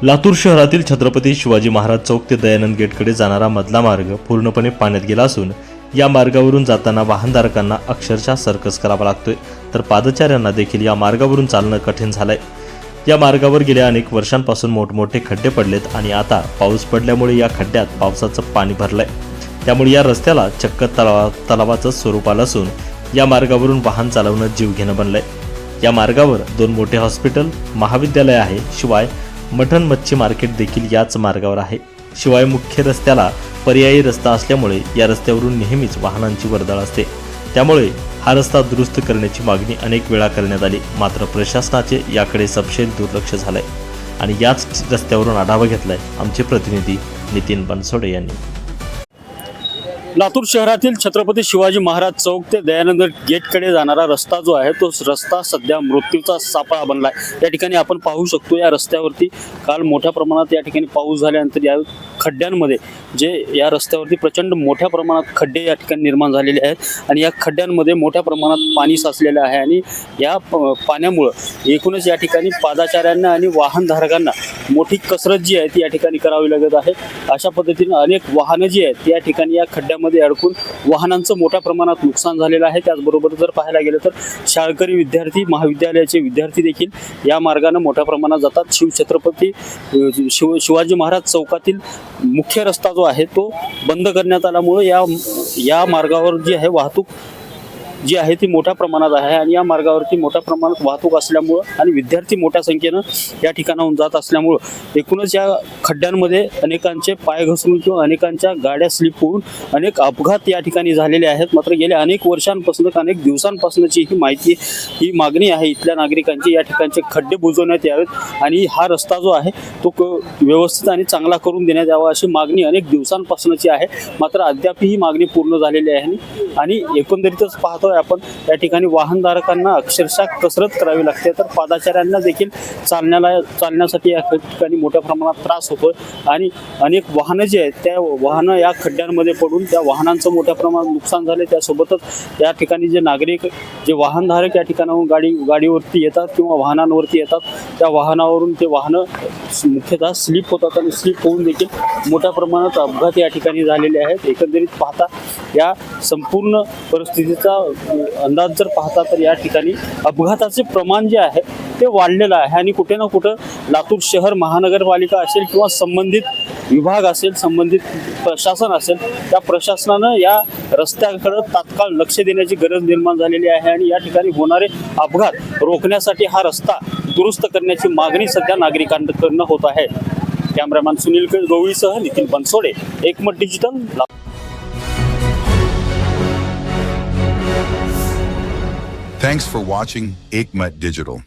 लातूर शहरातील छत्रपती शिवाजी महाराज चौक ते दयानंद गेटकडे जाणारा मधला मार्ग पूर्णपणे पाण्यात गेला असून या मार्गावरून जाताना वाहनधारकांना अक्षरशः सर्कस करावा लागतोय, तर पादचाऱ्यांना देखील या मार्गावरून चालणं कठीण झालंय। या मार्गावर गेल्या अनेक वर्षांपासून मोठमोठे खड्डे पडलेत आणि आता पाऊस पडल्यामुळे या खड्ड्यात पावसाचं पाणी भरलंय। त्यामुळे या रस्त्याला चक्क तलावाचं स्वरूप आलं असून या मार्गावरून वाहन चालवणं जीवघेणं बनलंय। या मार्गावर 2 मोठे हॉस्पिटल, महाविद्यालय आहे, शिवाय मटण मच्छी मार्केट देखील याच मार्गावर आहे। शिवाय मुख्य रस्त्याला पर्यायी रस्ता असल्यामुळे या रस्त्यावरून नेहमीच वाहनांची वर्दळ असते। त्यामुळे हा रस्ता दुरुस्त करण्याची मागणी अनेक वेळा करण्यात आली, मात्र प्रशासनाचे याकडे सपशेल दुर्लक्ष झालंय आणि याच रस्त्यावरून आढावा घेतलाय आमचे प्रतिनिधी नितीन बनसोडे यांनी। लातूर शहरातील छत्रपती शिवाजी महाराज चौक ते दयानंद गेटकडे जाणारा रस्ता जो आहे तो रस्ता सध्या मृत्यूचा सापळा बनलाय। या ठिकाणी आपण पाहू शकतो, या रस्त्यावरती काल मोठ्या प्रमाणात या ठिकाणी पाऊस झाल्यानंतर या खड्ड्यांमध्ये या रस्त्यावरती प्रचंड मोठ्या प्रमाणात खड्डे या ठिकाणी निर्माण झालेले आहेत आणि या खड्ड्यांमध्ये मोठ्या प्रमाणात पाणी साचलेलं आहे आणि या पाण्यामुळे एकूणच या ठिकाणी पादचाऱ्यांना आणि वाहनधारकांना मोठी कसरत जी आहे ती या ठिकाणी करावी लागत आहे। अशा पद्धतीने अनेक वाहनं जी आहेत या ठिकाणी या खड्ड्यामध्ये अडकून वाहनांचं मोठ्या प्रमाणात नुकसान झालेलं आहे। त्याचबरोबर जर पाहायला गेलं तर शाळकरी विद्यार्थी, महाविद्यालयाचे विद्यार्थी देखील या मार्गाने मोठ्या प्रमाणात जातात। छत्रपती शिवाजी महाराज चौकातील मुख्य रस्ता जो आहे तो बंद करण्यात आल्यामुळे या मार्गावर जी आहे वाहतूक जी आहे ती मोठ्या प्रमाणात आहे आणि या मार्गावरती मोठ्या प्रमाणात वाहतूक असल्यामुळं आणि विद्यार्थी मोठ्या संख्येनं या ठिकाणाहून जात असल्यामुळं एकूणच या खड्ड्यांमध्ये अनेकांचे पाय घसरून किंवा अनेकांच्या गाड्या स्लिप होऊन अनेक अपघात या ठिकाणी झालेले आहेत। मात्र गेल्या अनेक वर्षांपासून, अनेक दिवसांपासूनची ही मागणी आहे इथल्या नागरिकांची, या ठिकाणचे खड्डे बुजवण्यात यावेत आणि हा रस्ता जो आहे तो व्यवस्थित आणि चांगला करून देण्यात यावा अशी मागणी अनेक दिवसांपासूनची आहे। मात्र अद्याप ही मागणी पूर्ण झालेली आहे आणि एकंदरीतच पाहतो आपण या ठिकाणी वाहनधारकांना अक्षरशः कसरत करावी लागते, तर पादचाऱ्यांना देखील चालण्यासाठी या ठिकाणी मोठ्या प्रमाणात त्रास होतोय आणि अनेक वाहनं जी आहेत त्या वाहनं या खड्ड्यांमध्ये पडून त्या वाहनांचं मोठ्या प्रमाणात नुकसान झाले। त्यासोबतच या ठिकाणी जे नागरिक, जे वाहनधारक या ठिकाणाहून गाडीवरती येतात किंवा वाहनांवरती येतात, त्या वाहनावरून ते वाहनं मुख्यतः स्लिप होतात आणि स्लिप होऊन देखील मोठ्या प्रमाणात अपघात या ठिकाणी झालेले आहेत। एकंदरीत पाहता या संपूर्ण परिस्थितीचा अंदाज जर पाहता तर या ठिकाणी अपघाताचे प्रमाण जे आहे ते वाढलेलं आहे आणि कुठे ना कुठं लातूर शहर महानगरपालिका असेल किंवा संबंधित विभाग असेल, संबंधित प्रशासन असेल, त्या प्रशासनानं या रस्त्याकडे तात्काळ लक्ष देण्याची गरज निर्माण झालेली आहे आणि या ठिकाणी होणारे अपघात रोखण्यासाठी हा रस्ता दुरुस्त करण्याची मागणी सध्या नागरिकांकडून होत आहे। कॅमेरामॅन सुनील गवळीसह नितीन बनसोडे, एकमत digital. Thanks for watching Ekmat Digital.